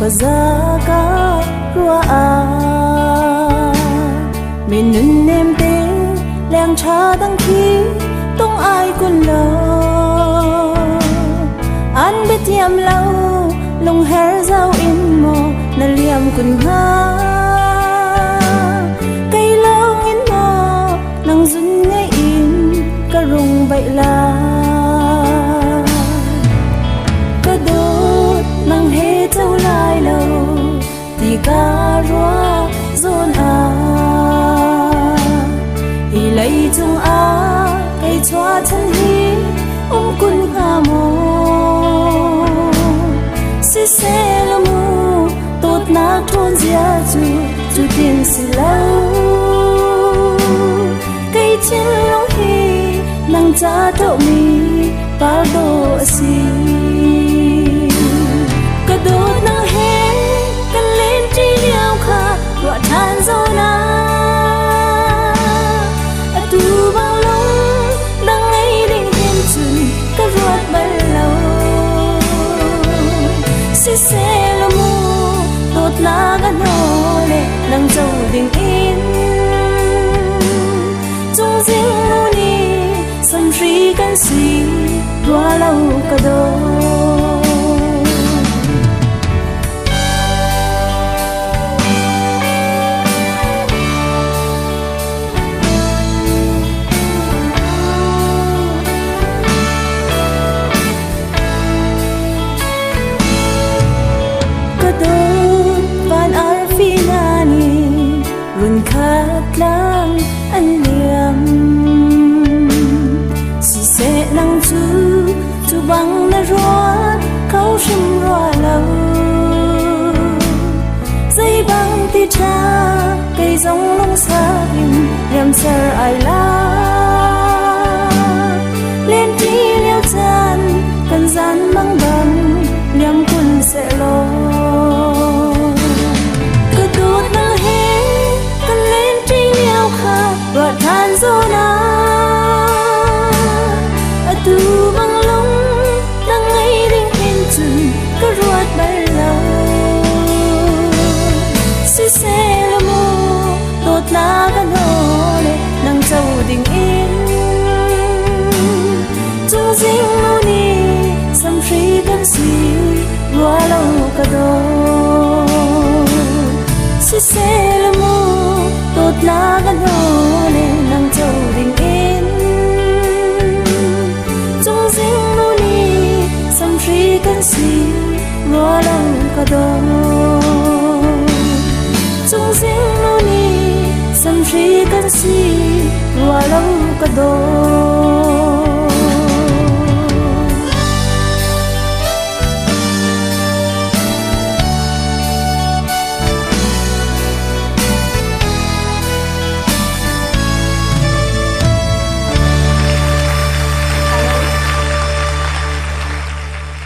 bazaka rua mình nun nem te leng cha dang khi tong ai kun lo an betiam lau lung her zau in mo na liam kun ha cây long in mo nang zun ngay in ka rung bai la ka dot nang he tau lai lo ti ka rua zon hi lấy chung cây choa thân hi kun ha mo si se lo mu tot na thon zia chu tin si lau cây chen long hi nang cha do mi pa do si ka do nang he kan len tri liao kha ro than zo na tu bang long nang ai ding hen chun ka ruat bal lo si se lo mu tot na ga no le nang châu ding in chung jing lo ni sam ri kan si tua lâu ka do khát lang anh liam si se nang chu bang na ruat khâu sim roa lâu dây băng ti cha cây giống lông xa in liam ser ai la lên ti liao chan kan gian mang bam liam kun se lo và than zona tu bang long nang ai ding hen chun ka ruat bal lo si se lo mo tot na kan ho le nang châu ding in chung jing lo ni sam ri kan si rua lo ka do si se lo mo tot na kan ho nang châu ding in chung jing lo ni sam ri kan si ro lo ka do chung jing lo ni sam ri kan si ro lo ka do